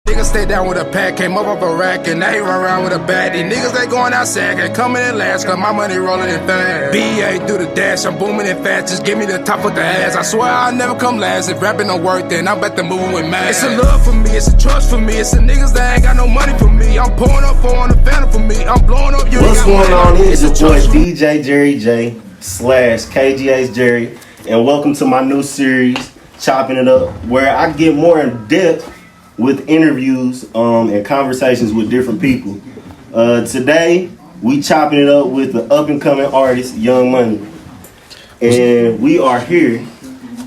Niggas stay down with a pack, came up off a rack, and now he run around with a bag. These niggas they going outside, can't coming in last, cause my money rolling in fast. BA through the dash, I'm booming it fast, just give me the top of the ass. I swear I'll never come last, if rapping don't work, then I'm about to move with mad. It's a love for me, it's a trust for me, it's the niggas that ain't got no money for me. I'm pouring up for on the phantom for me, I'm blowing up you. What's going on? It's your boy DJ Jerry J / KGH Jerry, and welcome to my new series, Chopping It Up, where I get more in depth with interviews and conversations with different people. Today, we chopping it up with the up-and-coming artist, Young Money. And we are here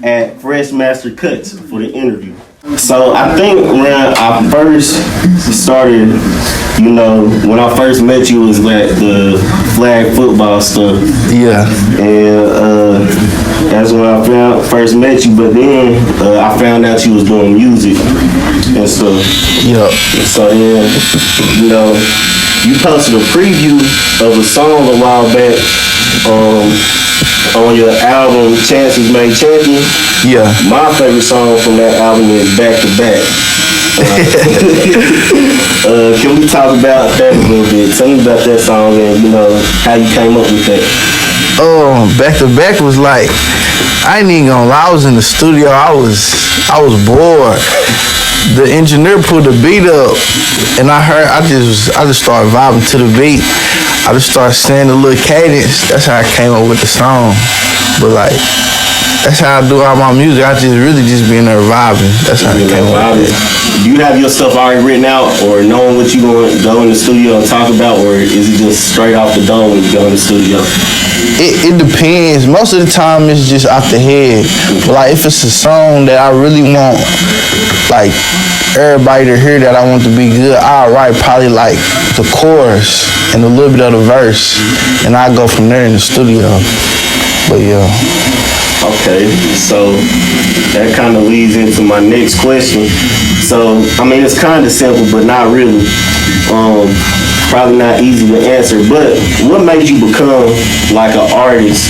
at Fresh Master Cuts for the interview. So I think when I first started, when I first met you was like the flag football stuff. Yeah. And that's when I first met you, but then I found out you was doing music and stuff. Yeah. So then, you posted a preview of a song a while back on your album Chances Made Champion. Yeah. My favorite song from that album is Back to Back. Can we talk about that a little bit? Tell me about that song and how you came up with that. Back to Back was like, I ain't even gonna lie, I was in the studio, I was bored. The engineer put the beat up and I just started vibing to the beat. I just started saying the little cadence. That's how I came up with the song. But like, that's how I do all my music. I just really be in there vibing. That's how I came up with it. Do you have your stuff already written out or knowing what you're going to go in the studio and talk about, or is it just straight off the dome when you go in the studio? It depends. Most of the time it's just off the head. But like if it's a song that I really want, like everybody to hear that I want to be good, I'll write probably like the chorus and a little bit of the verse, and I go from there in the studio. But yeah. Okay, so that kind of leads into my next question. So, I mean, it's kind of simple, but not really. Probably not easy to answer, but what made you become like an artist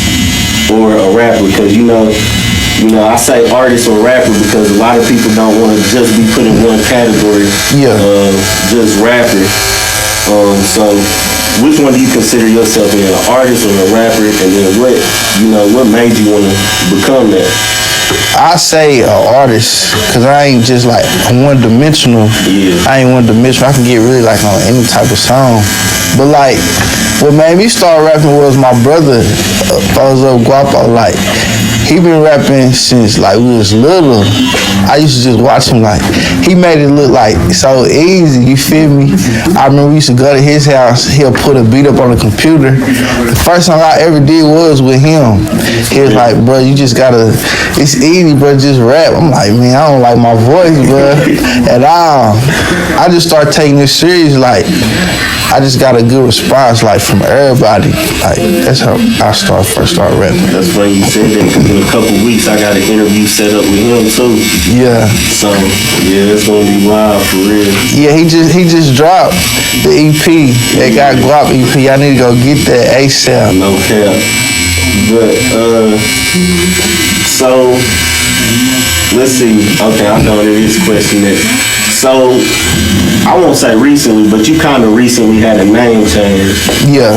or a rapper? Because, I say artist or rapper because a lot of people don't want to just be put in one category. Yeah. Just rapper. So which one do you consider yourself an artist or a rapper, and then what made you want to become that? I say an artist, cause I ain't just like one-dimensional. Yeah. I ain't one-dimensional. I can get really like on any type of song. But like, what made me start rapping was my brother, Fozo Guapo. Like, he been rapping since like we was little. I used to just watch him, like, he made it look like so easy, you feel me? I remember we used to go to his house, he'll put a beat up on the computer. The first song I ever did was with him. He was like, bro, you just gotta, it's easy, bro, just rap. I'm like, man, I don't like my voice, bro, at all. I just started taking this serious, like, I just got a good response, like, from everybody. Like, that's how I first started rapping. That's funny you said that, because in a couple weeks, I got an interview set up with him, too. Yeah. So, yeah, it's gonna be wild, for real. Yeah, he just dropped the EP. They got Guap EP. I need to go get that ASAP. No cap. But, so, let's see. Okay, I know this question next. So, I won't say recently, but you kind of recently had a name change. Yeah.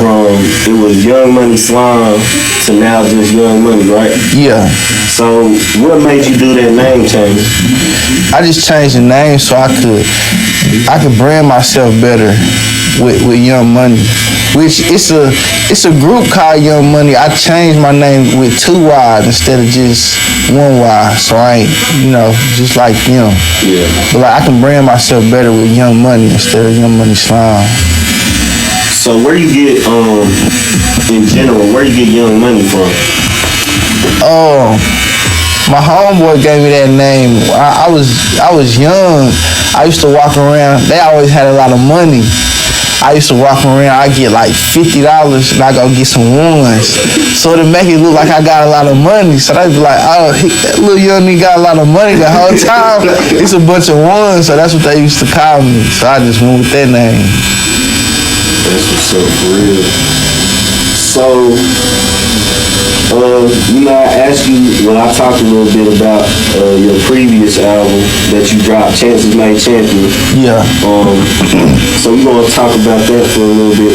It was Young Money Slime to now just Young Money, right? Yeah. So, what made you do that name change? I just changed the name so I could brand myself better with Young Money. Which it's a group called Young Money. I changed my name with 2 Y's instead of just 1 Y. So I ain't, just like them. Yeah. But like I can brand myself better with Young Money instead of Young Money Slime. So where you get in general, where you get Young Money from? My homeboy gave me that name. I was young. I used to walk around. They always had a lot of money. I used to walk around, I get like $50 and I go get some ones. So to make it look like I got a lot of money. So they be like, oh, that little young nigga got a lot of money the whole time. It's a bunch of ones, so that's what they used to call me. So I just went with that name. That's what's up, for real. So, I asked you when I talked a little bit about your previous album that you dropped, Chances Made Champion. Yeah. So we're gonna talk about that for a little bit.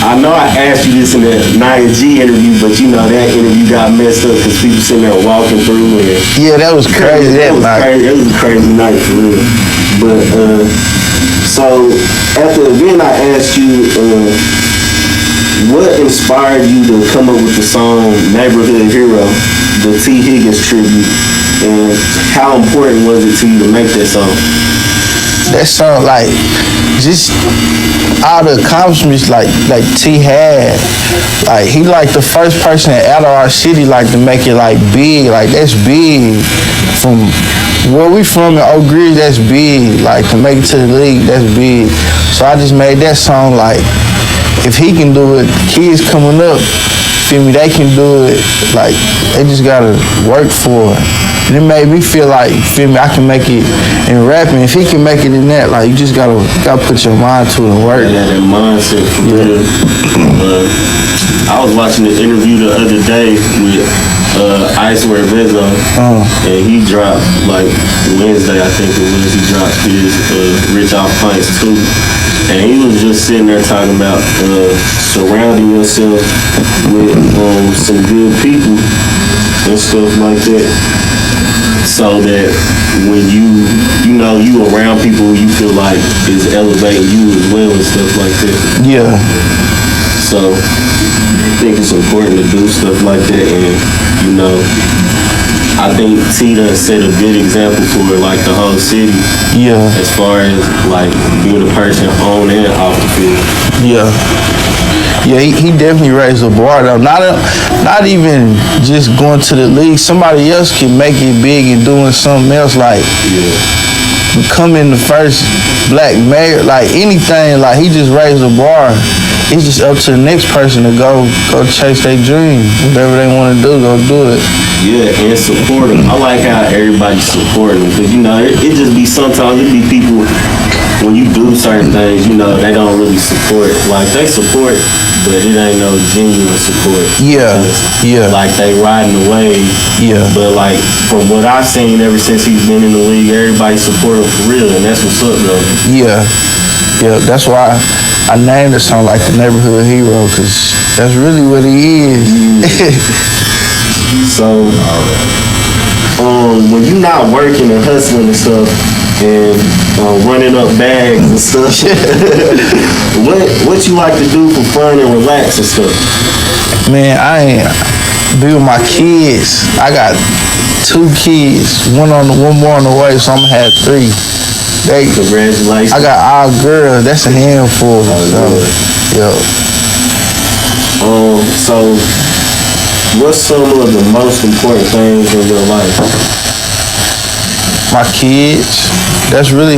I know I asked you this in the Nia G interview, but that interview got messed up because people sitting there walking through and yeah, that was crazy. That was crazy. It was a crazy night for real. But so at the event, I asked you. What inspired you to come up with the song Neighborhood Hero, the T. Higgins tribute, and how important was it to you to make that song? That song, like, just all the accomplishments like T had, like he like the first person out of our city like to make it like big, like that's big. From where we from in Oak Ridge, that's big. Like to make it to the league, that's big. So I just made that song like, if he can do it, kids coming up, feel me, they can do it. Like, they just gotta work for it. And it made me feel like, feel me, I can make it in rapping. If he can make it in that, like, you just gotta put your mind to it and work. Yeah, that mindset for real. I was watching this interview the other day with Icewear Vezo, and he dropped, like, Wednesday, I think it was, he dropped his Rich Off Pints 2. And he was just sitting there talking about surrounding yourself with some good people and stuff like that, so that when you around people you feel like is elevating you as well and stuff like that. Yeah. So I think it's important to do stuff like that, and I think T done set a good example for like the whole city. Yeah. As far as like being a person on and off the field. Yeah. Yeah, he definitely raised the bar though. Not even just going to the league. Somebody else can make it big and doing something else, like becoming the first black mayor, like anything. Like he just raised the bar. It's just up to the next person to go chase their dream. Whatever they want to do, go do it. Yeah, and support them. I like how everybody support them, because it just be sometimes it be people when you do certain things, they don't really support. Like they support, but it ain't no genuine support. Yeah, yeah. Like they riding the wave. Yeah. But like from what I've seen ever since he's been in the league, everybody support him for real, and that's what's up, though. Yeah, yeah. That's why I named the song like the Neighborhood Hero, because that's really what he is. So, when you're not working and hustling and stuff, and running up bags and stuff, what you like to do for fun and relax and stuff? Man, I ain't be with my kids. I got 2 kids, one more on the way, so I'm gonna have 3. Congratulations. I got all girls. That's a handful. Yeah. So, what's some of the most important things in your life? My kids. That's really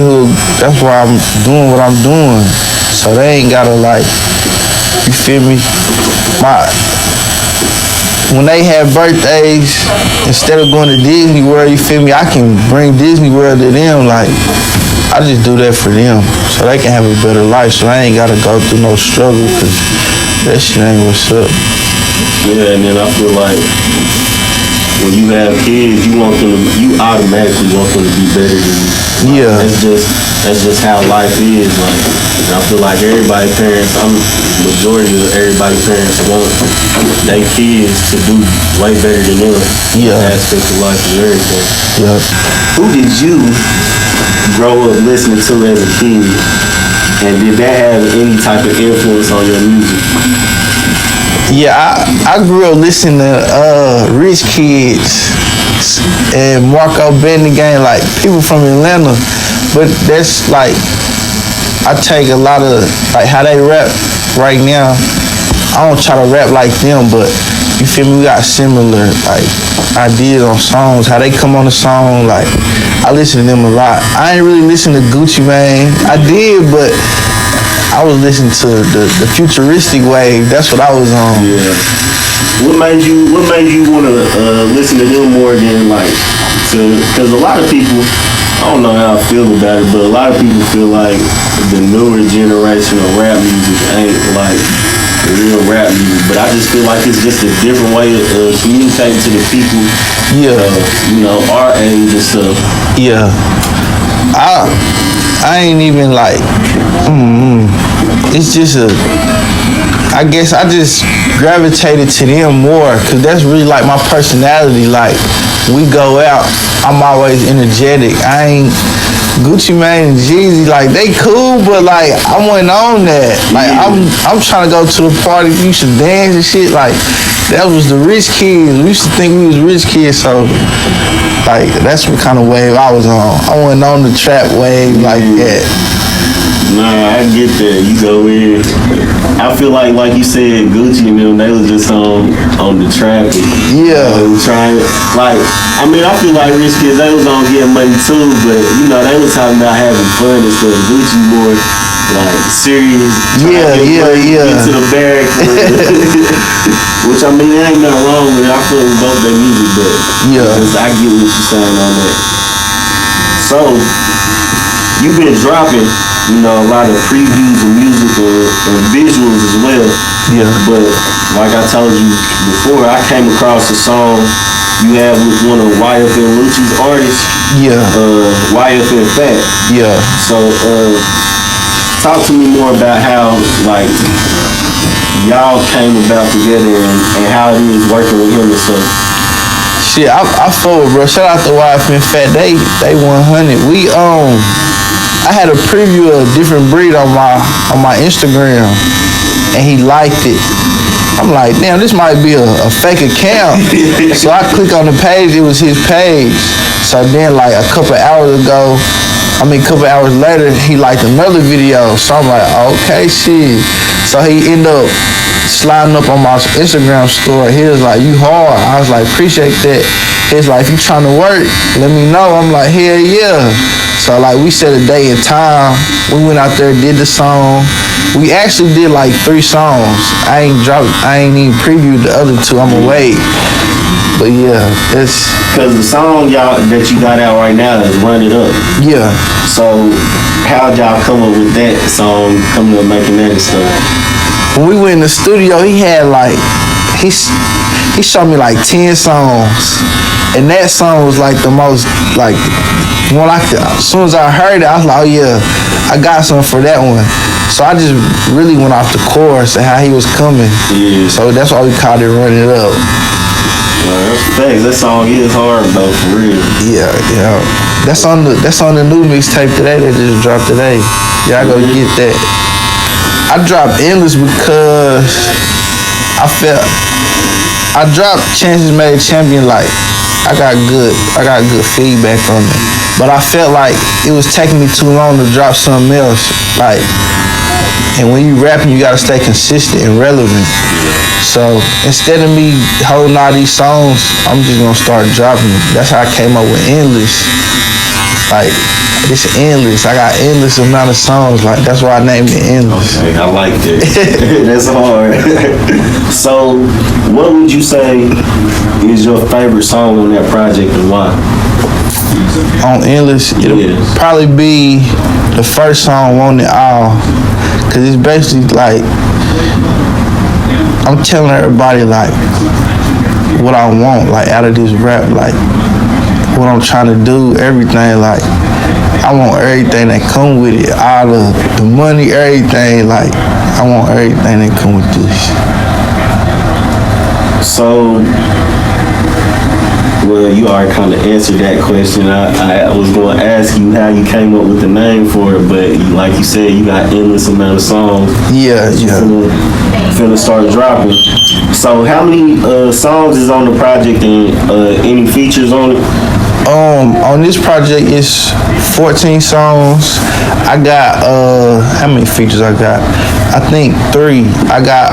that's why I'm doing what I'm doing. So they ain't gotta like, you feel me? When they have birthdays, instead of going to Disney World, you feel me? I can bring Disney World to them. Like, I just do that for them, so they can have a better life. So I ain't gotta go through no struggle, because that shit ain't what's up. Yeah, and then I feel like when you have kids, you automatically want them to be better than you. Like, Yeah. That's just how life is. Like, and I feel like majority of everybody's parents want their kids to do way better than them. Yeah. Aspects of life and everything. Yeah. Who did you grow up listening to as a kid, and did that have any type of influence on your music? Yeah, I grew up listening to Rich Kids and Marco Bendigan, like people from Atlanta. But that's like, I take a lot of like how they rap right now. I don't try to rap like them, but you feel me? We got similar like ideas on songs. How they come on the song, like I listen to them a lot. I ain't really listen to Gucci Mane. I did, but I was listening to the futuristic wave. That's what I was on. Yeah. What made you want to listen to him more than like because a lot of people, I don't know how I feel about it, but a lot of people feel like the newer generation of rap music ain't like real rap music, but I just feel like it's just a different way of communicating to the people. Yeah. You know, our age and stuff. Yeah. I ain't even like, it's just I guess I just gravitated to them more because that's really like my personality. Like, we go out, I'm always energetic. I ain't Gucci Mane and Jeezy, like they cool, but like I wasn't on that. Like I'm trying to go to the party, you should dance and shit. Like that was the rich kids. We used to think we was rich kids, so like that's what kind of wave I was on. I wasn't on the trap wave like that. Nah, I get that. You go in. I feel like you said, Gucci and them, they was just on the traffic. Yeah. Trying, like, I mean, I feel like rich kids, they was on getting money too, but, you know, they was talking about having fun and stuff. Gucci more, like, serious. Yeah. Get to the bag. Which, I mean, there ain't nothing wrong with it. I feel like both their music, but I get what you're saying on that. So, you've been dropping, you know, a lot of previews of music and visuals as well. Yeah. But like I told you before, I came across a song you have with one of YFN Lucci's artists. Yeah. YFN Fat. Yeah. So talk to me more about how like y'all came about together and how it is working with him and stuff. Shit, I fuck with bro. Shout out to YFN Fat. They 100. We I had a preview of a different breed on my Instagram, and he liked it. I'm like, damn, this might be a fake account. So I click on the page, it was his page. So then like a couple hours later, he liked another video. So I'm like, okay, shit. So he ended up sliding up on my Instagram story. He was like, you hard. I was like, appreciate that. He was like, if you trying to work, let me know. I'm like, hell yeah. So like we set a day and time. We went out there, did the song. We actually did like 3 songs. I ain't even previewed the other 2. I'ma wait. But yeah, it's because the song that you got out right now is Run It Up. Yeah. So how'd y'all come up with that song, coming up making that and stuff? When we went in the studio, he had like he showed me like 10 songs. And that song was like the most like as soon as I heard it, I was like, oh yeah, I got something for that one. So I just really went off the chorus and how he was coming. Yeah. So that's why we called it Run It Up. That's facts. That song is hard though, for real. Yeah. That's on the new mixtape today that just dropped today. Y'all go get that. I dropped Endless because I dropped Chances Made Champion like I got good feedback from it. But I felt like it was taking me too long to drop something else. Like, and when you rapping, you gotta stay consistent and relevant. So instead of me holding all these songs, I'm just gonna start dropping them. That's how I came up with Endless. Like, it's endless. I got endless amount of songs. Like, that's why I named it Endless. Okay, I like that. That's hard. So, what would you say is your favorite song on that project and why? On Endless, it'll probably be the first song, Want It All. Cause it's basically like, I'm telling everybody like, what I want, like out of this rap, like what I'm trying to do, everything, like I want everything that come with it, all the money, everything, like I want everything that come with this. So, well, you already kind of answered that question. I was going to ask you how you came up with the name for it, but like you said, you got endless amount of songs. Yeah. Finna start dropping. So how many songs is on the project and any features on it? On this project it's 14 songs. I got how many features I got? I think 3. I got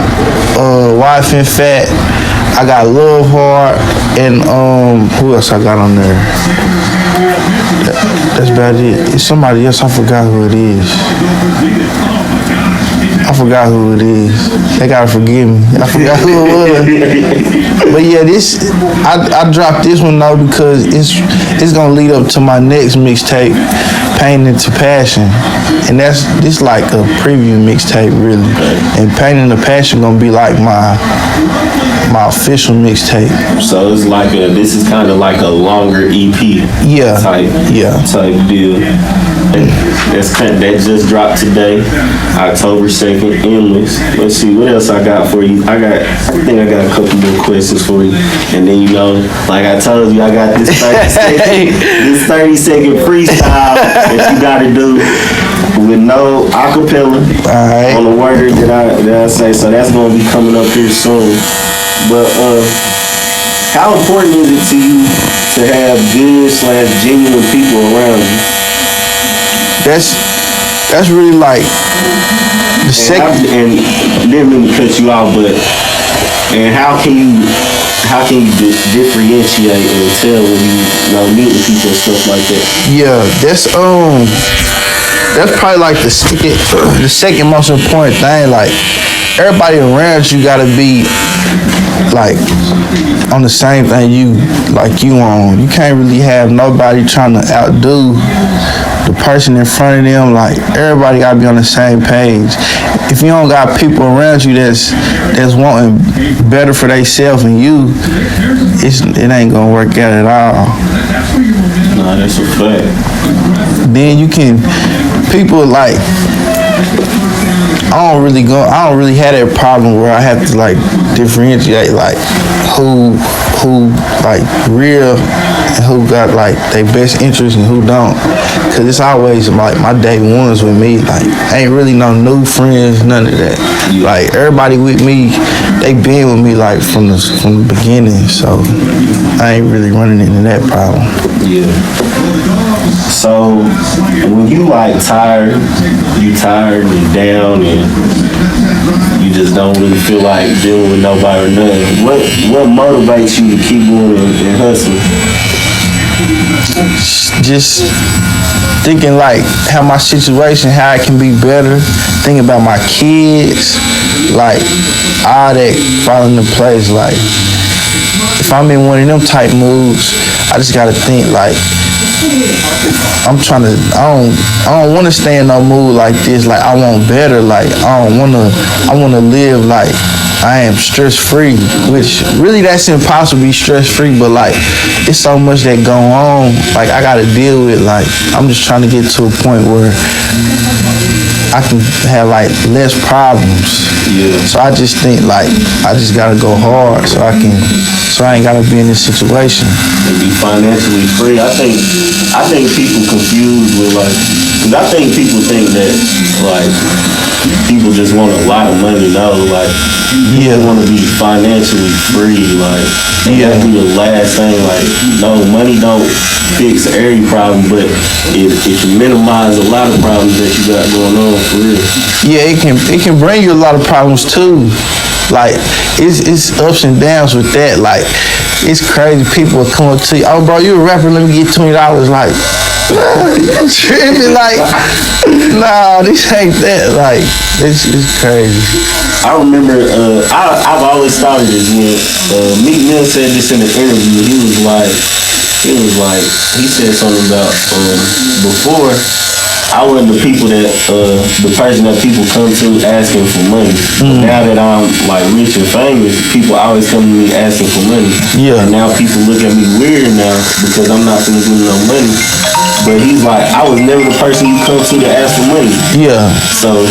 YFN Fat, I got Love Hard, and who else I got on there? That's about it. It's somebody else, I forgot who it is. I forgot who it is. They gotta forgive me. I forgot who it was. But yeah, I dropped this one though because it's gonna lead up to my next mixtape, Pain into Passion, and this like a preview mixtape really. And Pain into Passion gonna be like my official mixtape. So it's like this is kind of like a longer EP. Yeah. Type deal. That just dropped today, October 2nd, Endless. Let's see, what else I got for you? I think I got a couple more questions for you. And then, like I told you, I got this 30-second freestyle that you got to do with no acapella on the word that I say. So that's going to be coming up here soon. But how important is it to you to have good/genuine people around you? That's really like the second. And didn't mean to cut you off, but how can you differentiate and tell when you meeting people and stuff like that? Yeah, that's probably like the second most important thing. Like everybody around you gotta be like on the same thing you on. You can't really have nobody trying to outdo the person in front of them. Like everybody gotta be on the same page. If you don't got people around you that's wanting better for themselves and you, it ain't gonna work out at all. Nah, that's a fact. Then people like I don't really have that problem where I have to like differentiate like who like real and who got like their best interest and who don't. Cause it's always like my day ones with me. Like ain't really no new friends, none of that. Like everybody with me, they been with me like from the beginning. So I ain't really running into that problem. Yeah. So when you like tired and down and you just don't really feel like dealing with nobody or nothing, what motivates you to keep going and hustling? Just thinking like how my situation, how it can be better, thinking about my kids, like all that fall into place. Like if I'm in one of them type moods, I just gotta think like I don't wanna stay in no mood like this. Like I want better. Like I wanna live like I am stress free, which really that's impossible to be stress free, but like it's so much that go on, like I gotta deal with. Like I'm just trying to get to a point where I can have like less problems. Yeah. So I just think like I just gotta go hard so I ain't gotta be in this situation. And be financially free. I think people confused with like, cause I think people think that like people just want a lot of money. No, like people want to be financially free. Like that'd be the last thing. Like no, money don't fix every problem, but it can minimize a lot of problems that you got going on for real. Yeah, it can bring you a lot of problems too. Like it's ups and downs with that. Like it's crazy. People will come up to you, oh bro, you a rapper, let me get $20. Like you tripping? Like nah, this ain't that. Like it's crazy. I remember I've always thought of this when Meek Mill said this in an interview. He said something about before I wasn't the person that people come to asking for money. Now that I'm like rich and famous, people always come to me asking for money. Yeah. And now people look at me weird now because I'm not gonna give them no money. But he's like, I was never the person you come to ask for money. Yeah. So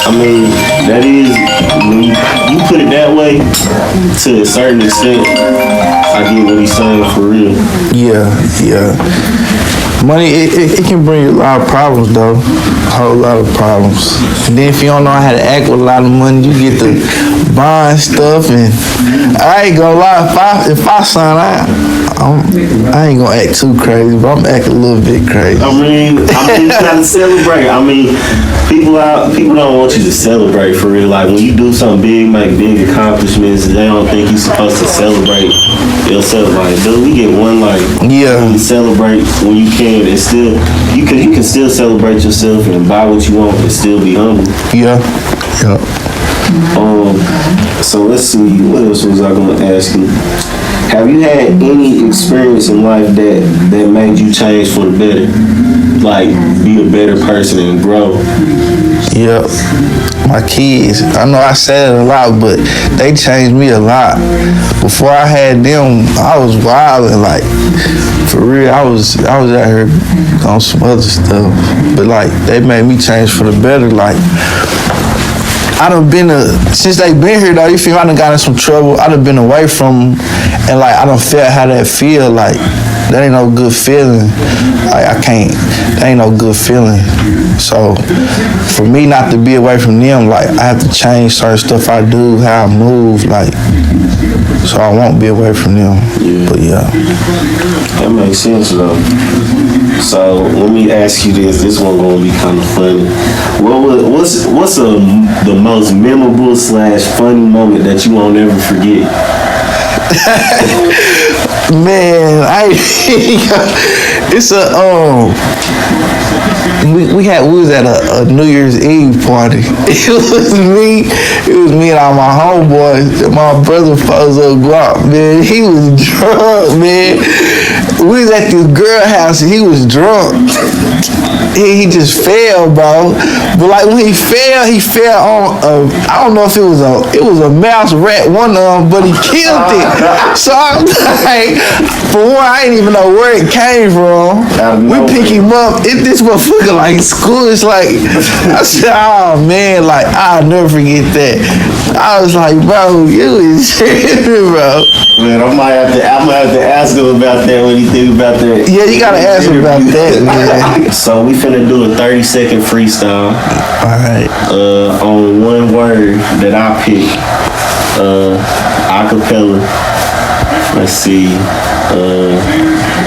I mean, that is, when you put it that way, to a certain extent, I get what he's saying for real. Yeah. Money, it can bring you a lot of problems though. A whole lot of problems. And then if you don't know how to act with a lot of money, you get to buying stuff, and I ain't gonna lie, if I sign out, I ain't gonna act too crazy, but I'm acting a little bit crazy. I mean, you gotta celebrate. I mean, people don't want you to celebrate for real. Like when you do something big, make big accomplishments, they don't think you're supposed to celebrate. They'll celebrate. Dude, we get one like you celebrate when you can, and still you can still celebrate yourself and buy what you want and still be humble. Yeah. Yep. So let's see, what else was I gonna ask you? Have you had any experience in life that made you change for the better? Like, be a better person and grow? Yep. My kids. I know I said it a lot, but they changed me a lot. Before I had them, I was wild and like, for real, I was out here on some other stuff. But like, they made me change for the better. Like, I done been since they been here though, you feel me? I done got in some trouble. I done been away from them, and like I done felt how that feel. Like that ain't no good feeling. Like that ain't no good feeling. So for me not to be away from them, like I have to change certain stuff I do, how I move, like so I won't be away from them. Yeah. But yeah. That makes sense though. So let me ask you this. This one gonna be kind of funny. What's the most memorable / funny moment that you won't ever forget? Man, it's we was at a New Year's Eve party. It was me and all my homeboys. My brother Fozo Guap, man. He was drunk, man. We was at this girl house and he was drunk. He just fell, bro. But like when he fell on I don't know if it was a mouse rat, one of them, but he killed it. So I'm like, for one, I didn't even know where it came from. We pick him up. This motherfucker like squish, like I said, oh man, like I'll never forget that. I was like, bro, you is tripping, bro. Man, I'm gonna have to ask him about that when he think about that. Yeah, you gotta ask him about that, man. So we finna do a 30-second freestyle. Alright. On one word that I pick. Acapella. Let's see.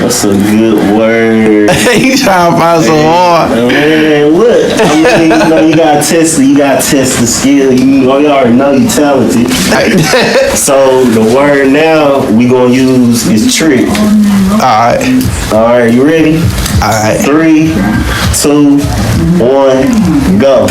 What's a good word? You trying to find some hard. Man, what? I mean, you gotta test the skill. You already know you talented. So the word now we gonna use is trick. Alright, you ready? Alright. 3, 2, 1, go.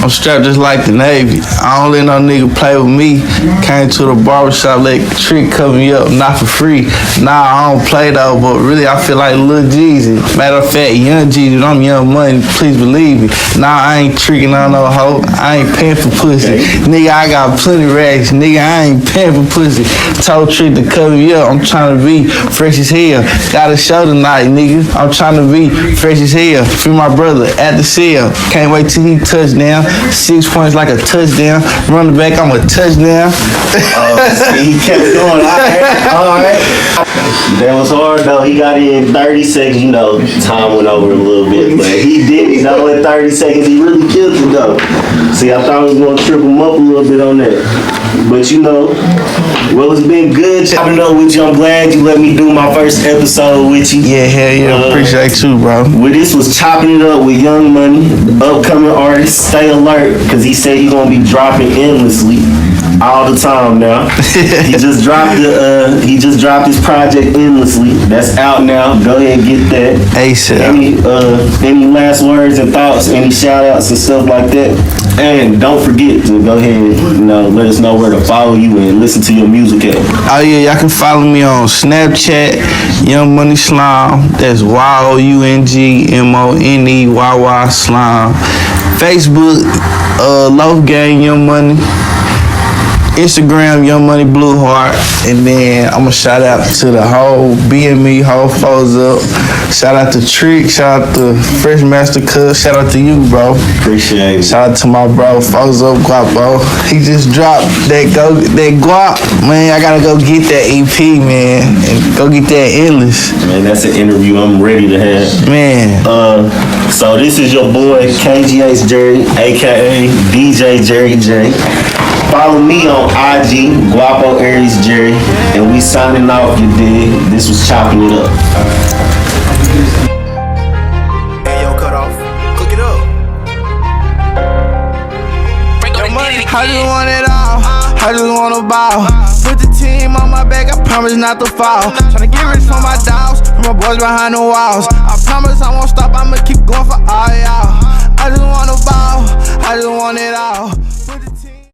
I'm strapped just like the Navy. I don't let no nigga play with me. Came to the barbershop, let Trick cover me up, not for free. Nah, I don't play though, but really I feel like Lil Jeezy. Matter of fact, Young Jeezy, I'm Young Money, please believe me. Nah, I ain't tricking on no hoe. I ain't paying for pussy. Nigga, I got plenty racks. Nigga, I ain't paying for pussy. Told Trick to cover me up. I'm trying to be fresh as hell. Got a show tonight, nigga. I'm trying to be fresh as hell. Free my brother at the cell. Can't wait till he touchdown. 6 points like a touchdown. Running back, I'm a touchdown. He kept going. All right. That was hard though. He got in 30 seconds. You know, time went over a little bit, but he did. You know, in 30 seconds, he really killed it though. See, I thought I was gonna trip him up a little bit on that, but you know, well, it's been good chopping up with you. I'm glad you let me do my first episode with you. Yeah, hell yeah. Appreciate you, bro. Well, this was Chopping It Up with Young Money, upcoming artist. Stay alert, because he said he's going to be dropping endlessly all the time now. He just dropped his project Endlessly. That's out now. Go ahead and get that. ASAP. Any last words and thoughts, any shout outs and stuff like that? And don't forget to go ahead and let us know where to follow you and listen to your music at. Oh yeah, y'all can follow me on Snapchat, Young Money Slime. That's YOUNGMONEYY Slime. Facebook, Loaf Gang Young Money. Instagram, Young Money Blue Heart. And then I'm gonna shout out to the whole BME, whole foes up. Shout out to Trick, shout out to Fresh Master Cuz, shout out to you, bro. Appreciate it. Shout out to my bro, foes up Guapo. He just dropped that Guap. Man, I gotta go get that EP, man. And go get that Endless. Man, that's an interview I'm ready to have. Man. So this is your boy, KGH Jerry, aka DJ Jerry J. Follow me on IG, Guapo Aries Jerry, and we signing off, you dig? This was Chopping It Up. Hey, yo, cut off. Cook it up. I just want it all. I just wanna ball. Put the team on my back, I promise not to fall. Tryna get rich from my dogs, from my boys behind the walls. I promise I won't stop, I'ma keep going for all y'all. I just wanna ball, I just want it all.